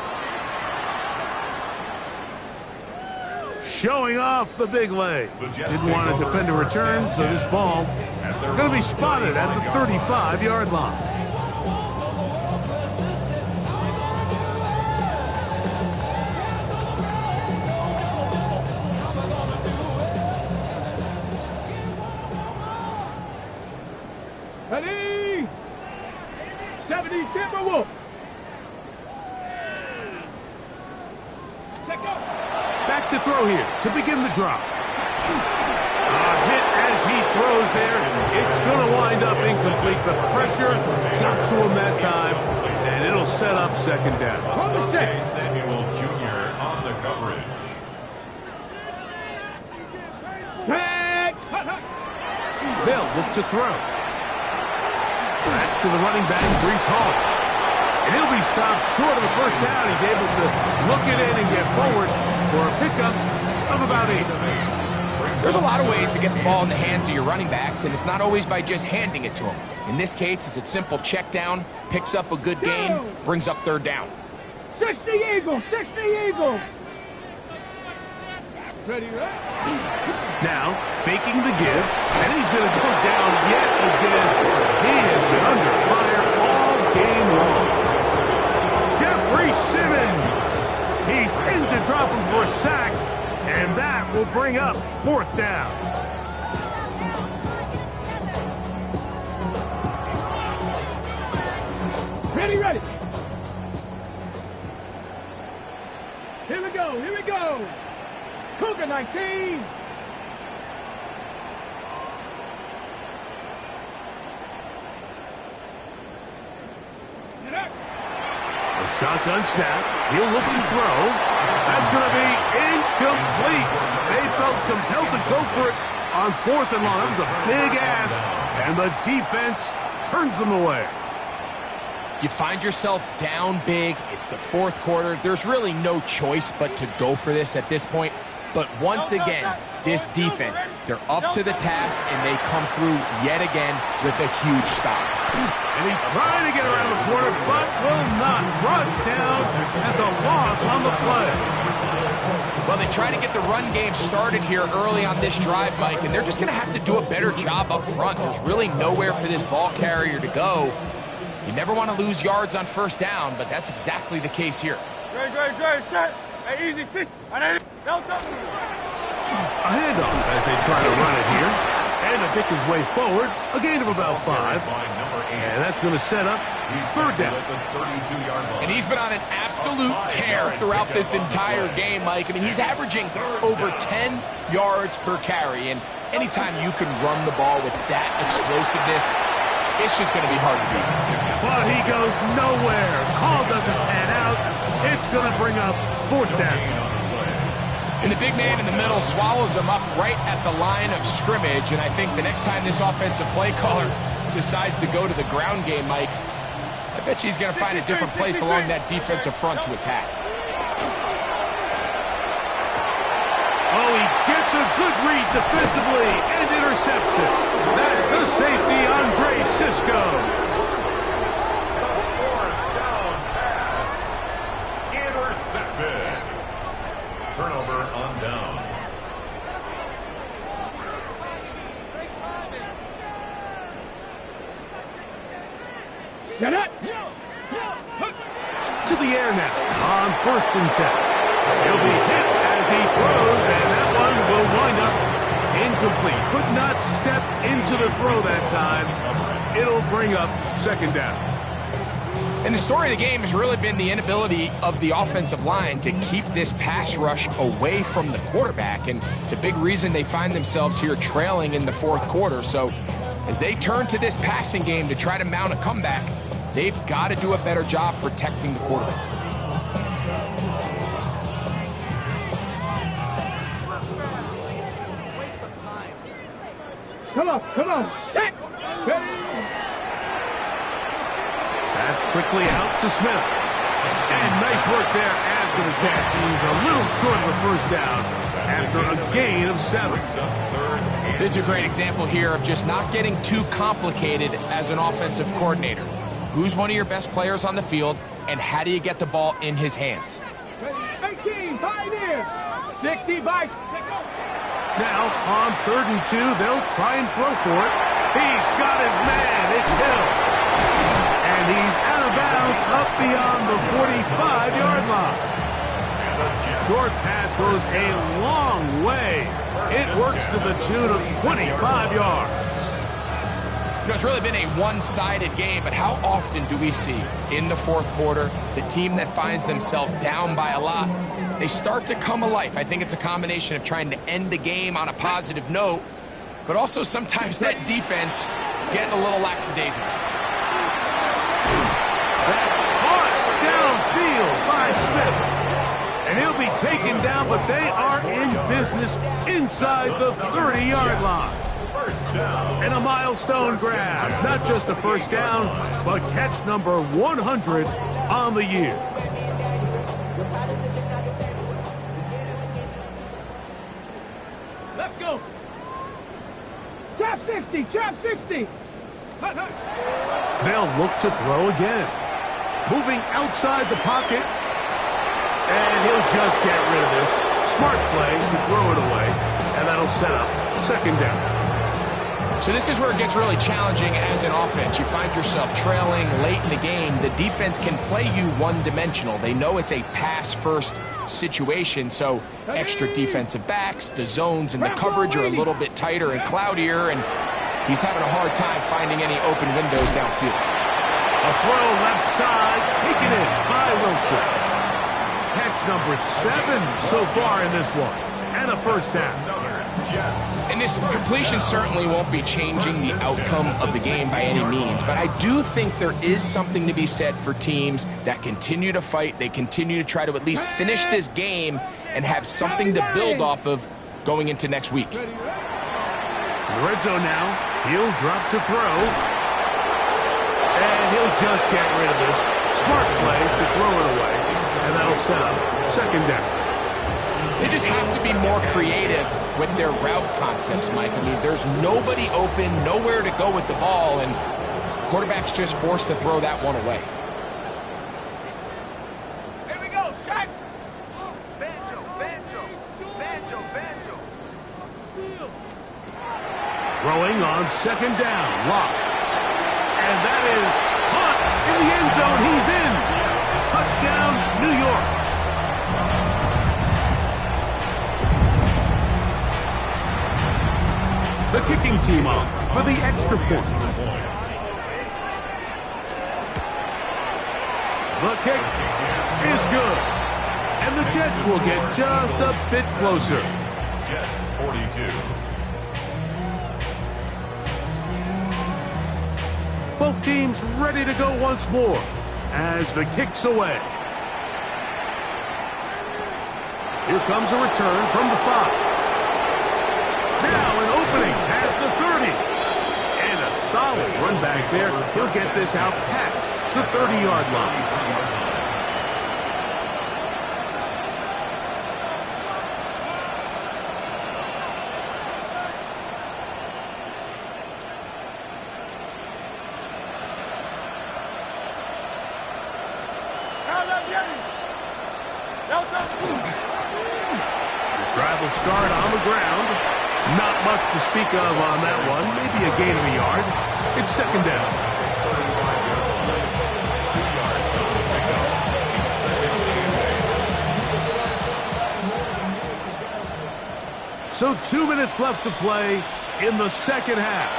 Showing off the big leg. Didn't want to defend a return, so this ball is going to be spotted at the 35-yard line. Ready? 70 Timberwolf. Check up. Back to throw here to begin the drop. A hit as he throws there. It's going to wind up incomplete. The pressure got to him that time, and it'll set up second down. Asante Samuel Jr. on the coverage. They'll look to throw. That's to the running back, Breece Hall. And he'll be stopped short of the first down. He's able to look it in and get forward for a pickup of about 8. There's a lot of ways to get the ball in the hands of your running backs, and it's not always by just handing it to them. In this case, it's a simple check down, picks up a good gain, brings up third down. 60 Eagles, 60 Eagles. Ready, right? Now, faking the give, and he's going to go down yet again. He has been under fire all game long. Jeffrey Simmons. He's in to drop him for a sack, and that will bring up fourth down. Ready, ready. Here we go, here we go. Cougar 19. Shotgun snap. He'll look to throw. That's going to be incomplete. They felt compelled to go for it on fourth and long. That was a big ask, and the defense turns them away. You find yourself down big. It's the fourth quarter. There's really no choice but to go for this at this point. But once again, this defense, they're up to the task, and they come through yet again with a huge stop. And he's trying to get around the corner, but will not. Brought down. That's a loss on the play. Well, they try to get the run game started here early on this drive, Mike, and they're just going to have to do a better job up front. There's really nowhere for this ball carrier to go. You never want to lose yards on first down, but that's exactly the case here. Great, set. Hey, easy, sit. A handoff as they try to run it here. And to pick his way forward, a gain of about 5. And that's going to set up third down. And he's been on an absolute tear throughout this entire game, Mike. I mean, he's averaging over 10 yards per carry. And anytime you can run the ball with that explosiveness, it's just going to be hard to beat. But he goes nowhere. Call doesn't pan out. It's going to bring up fourth down. And the big man in the middle swallows him up right at the line of scrimmage. And I think the next time this offensive play caller decides to go to the ground game, Mike, I bet you he's going to find a different place along that defensive front to attack. Oh, he gets a good read defensively and intercepts it. That's the safety, Andre Cisco. Fourth down pass. Intercepted. Turnover on downs. Set it. To the air now on 1st and 10. He'll be hit as he throws, and that one will wind up incomplete. Could not step into the throw that time. It'll bring up 2nd down. And the story of the game has really been the inability of the offensive line to keep this pass rush away from the quarterback. And it's a big reason they find themselves here trailing in the 4th quarter. So as they turn to this passing game to try to mount a comeback, they've got to do a better job protecting the quarterback. Come on. Set. That's quickly out to Smith. And nice work there after the catch. He's a little short of the 1st down after a gain of 7. This is a great example here of just not getting too complicated as an offensive coordinator. Who's one of your best players on the field, and how do you get the ball in his hands? 18, 5 in. 60 by. Now, on 3rd and 2, they'll try and throw for it. He's got his man. It's Hill. And he's out of bounds up beyond the 45-yard line. Short pass goes a long way. It works to the tune of 25 yards. It's really been a one-sided game, but how often do we see in the 4th quarter the team that finds themselves down by a lot, they start to come alive? I think it's a combination of trying to end the game on a positive note, but also sometimes that defense getting a little lackadaisical. That's caught downfield by Smith. And he'll be taken down, but they are in business inside the 30-yard line. And a milestone grab. Not just a 1st down, but catch number 100 on the year. Let's go. Trap 60. They'll look to throw again. Moving outside the pocket. And he'll just get rid of this. Smart play to throw it away. And that'll set up 2nd down. So this is where it gets really challenging as an offense. You find yourself trailing late in the game. The defense can play you one-dimensional. They know it's a pass-first situation, so extra defensive backs, the zones and the coverage are a little bit tighter and cloudier, and he's having a hard time finding any open windows downfield. A throw left side, taken in by Wilson. Catch number 7 so far in this one, and a 1st down. And this completion certainly won't be changing the outcome of the game by any means, but I do think there is something to be said for teams that continue to fight. They continue to try to at least finish this game and have something to build off of going into next week. In the red zone now, he'll drop to throw. And he'll just get rid of this. Smart play to throw it away. And that'll set up 2nd down. They just have to be more creative with their route concepts, Mike. I mean, there's nobody open, nowhere to go with the ball, and quarterback's just forced to throw that one away. Here we go, shot. Banjo. Throwing on 2nd down, Locke. And that is caught in the end zone. He's in. Touchdown, New York. The kicking team off for the extra point. The kick is good. And the Jets will get just a bit closer. Jets 42. Both teams ready to go once more as the kick's away. Here comes a return from the 5. Now an opening past the 30. And a solid run back there. He'll get this out past the 30-yard line. Drive will start on the ground. Not much to speak of on that one. Maybe a gain of a yard. It's 2nd down. So 2 minutes left to play in the second half.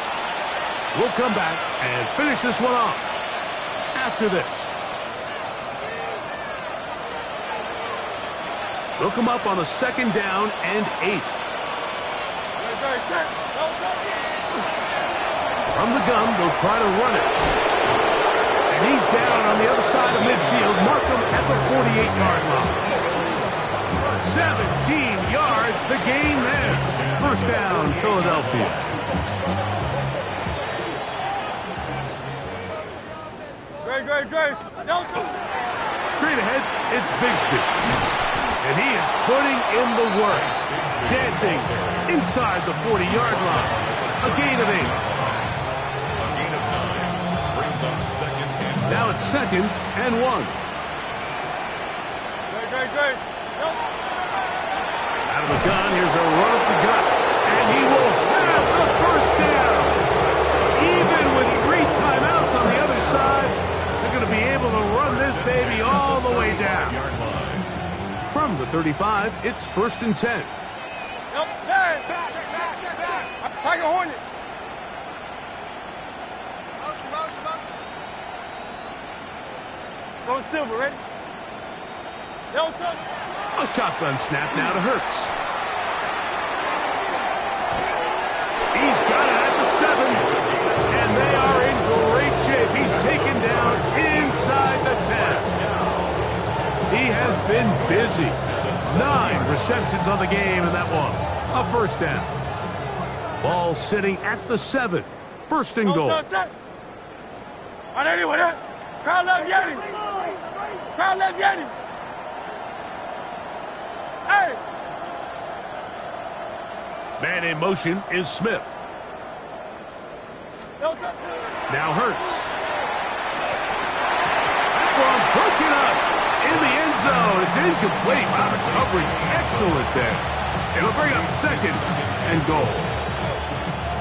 We'll come back and finish this one off after this. They'll come up on a 2nd down and 8. From the gun, they'll try to run it. And he's down on the other side of midfield. Markham at the 48-yard line. 17 yards, the gain there. First down, Philadelphia. Great. Straight ahead, it's Bigsby. And he is putting in the work. Dancing inside the 40-yard line. A gain of 8. A gain of 9 brings up 2nd and 1. Now it's 2nd and 1. Great. Out of the gun, here's a run up the gut. And he will have the first down. Even with 3 timeouts on the other side, they're going to be able to run this baby all the way down. From the 35, it's 1st and 10. Tiger Hornet. Motion. Go Silver, ready? Delta. A shotgun snap now to Hurts. He's got it at the 7. And they are in great shape. He's taken down inside the 10. He has been busy. 9 receptions on the game in that one. A first down. Ball sitting at the 7. 1st and goal. Crowd love Yeti. Hey! Man in motion is Smith. Delta. Now Hurts. That one broken up in the end zone. It's incomplete. Wow, the coverage excellent there. It'll bring up 2nd and goal.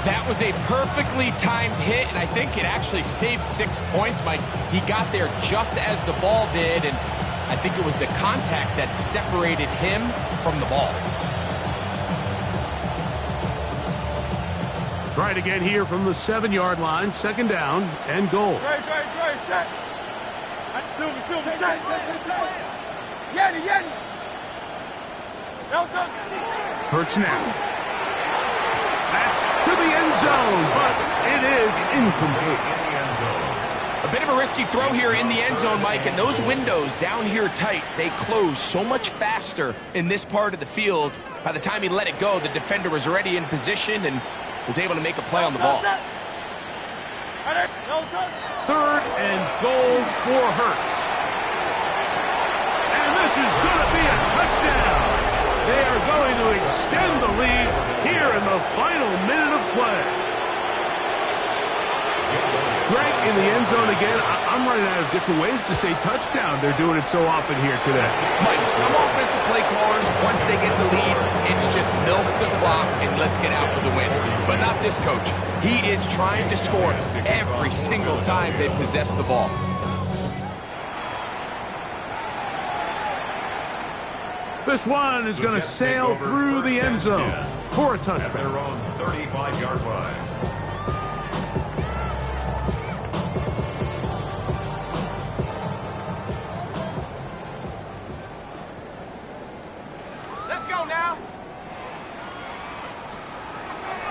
That was a perfectly timed hit, and I think it actually saved 6 points, Mike. He got there just as the ball did, and I think it was the contact that separated him from the ball. Try it again here from the 7-yard line. 2nd down and goal. Great. Set. Silver. Set. Yeti. Delta. Hurts now. That's to the end zone, but it is incomplete. A bit of a risky throw here in the end zone, Mike, and those windows down here tight, they close so much faster in this part of the field. By the time he let it go, the defender was already in position and was able to make a play on the ball. 3rd and goal for Hurts. And this is going to be a touchdown. They are going to extend the lead here in the final minute of play. Greg in the end zone again. I'm running out of different ways to say touchdown. They're doing it so often here today. Mike, some offensive play callers, once they get the lead, it's just milk the clock and let's get out for the win. But not this coach. He is trying to score every single time they possess the ball. This one is going to sail through the end zone for a touchdown. At their own 35-yard line. Let's go now.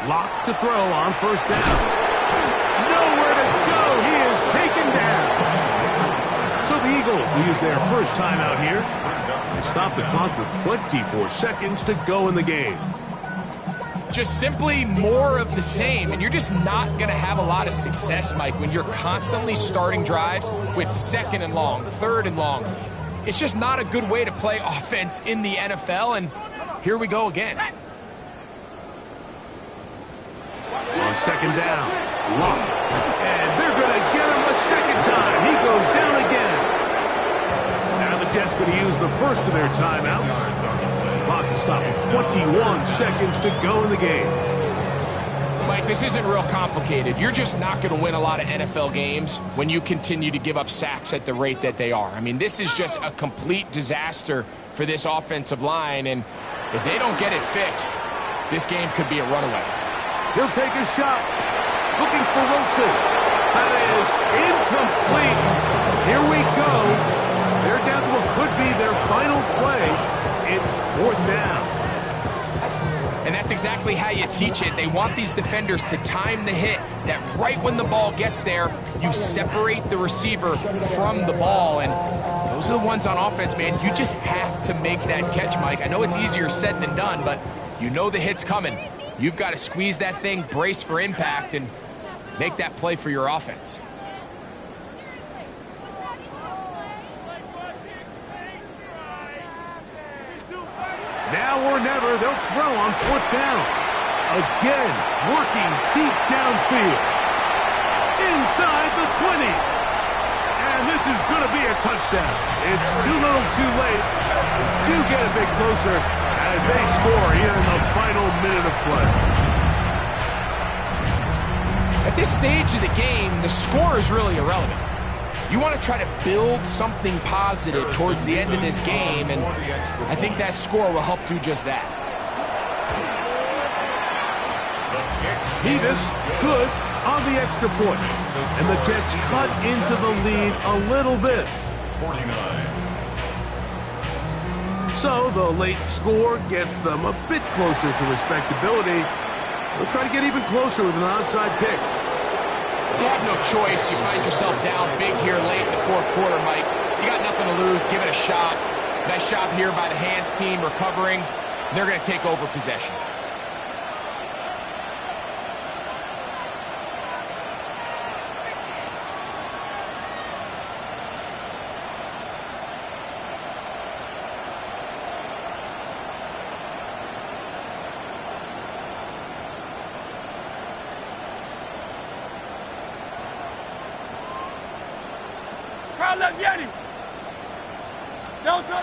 Locked to throw on 1st down. Nowhere to go. He is taken down. So the Eagles will use their first timeout here. They stop the clock with 24 seconds to go in the game. Just simply more of the same, and you're just not going to have a lot of success, Mike, when you're constantly starting drives with 2nd and long, 3rd and long. It's just not a good way to play offense in the NFL, and here we go again. On 2nd down, Locke. And they're going to get him a 2nd time. He goes down again. Now the Jets going to use the first of their timeouts. Clock is stopped with 21 seconds to go in the game. Mike, this isn't real complicated. You're just not going to win a lot of NFL games when you continue to give up sacks at the rate that they are. I mean, this is just a complete disaster for this offensive line, and if they don't get it fixed, This game could be a runaway. He'll take a shot. Looking for Wilson. That is incomplete. Here we go. They're down to what could be their final play. It's 4th down. And that's exactly how you teach it. They want these defenders to time the hit, that right when the ball gets there, you separate the receiver from the ball. And those are the ones on offense, man. You just have to make that catch, Mike. I know it's easier said than done, but you know the hit's coming. You've got to squeeze that thing, brace for impact, and make that play for your offense. Now or never, they'll throw on 4th down. Again, working deep downfield. Inside the 20. And this is going to be a touchdown. It's too little too late. Do get a bit closer as they score here in the final minute of play. At this stage of the game, the score is really irrelevant. You want to try to build something positive towards the end of this game, and I think that score will help do just that. Nevis, good on the extra point. And the Jets cut into the lead a little bit. 49. So the late score gets them a bit closer to respectability. They'll try to get even closer with an onside kick. You have no choice. You find yourself down big here late in the 4th quarter, Mike. You got nothing to lose. Give it a shot. Nice job here by the hands team recovering. They're going to take over possession. Delta.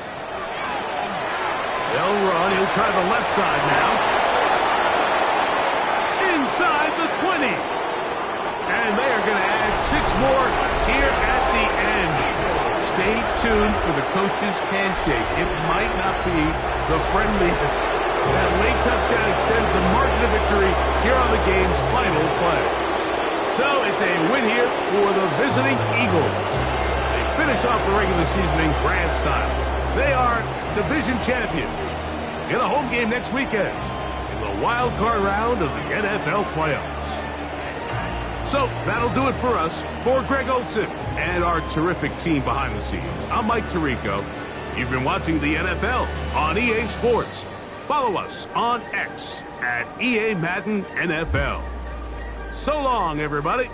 They'll run. He'll try the left side now. Inside the 20. And they are going to add 6 more here at the end. Stay tuned for the coach's handshake. It might not be the friendliest. That late touchdown extends the margin of victory here on the game's final play. So it's a win here for the visiting Eagles. Finish off the regular season in grand style. They are division champions. Get a home game next weekend in the wild card round of the NFL playoffs. So that'll do it for us. For Greg Olsen and our terrific team behind the scenes, I'm Mike Tirico. You've been watching the NFL on EA Sports. Follow us on X at EA Madden NFL. So long, everybody.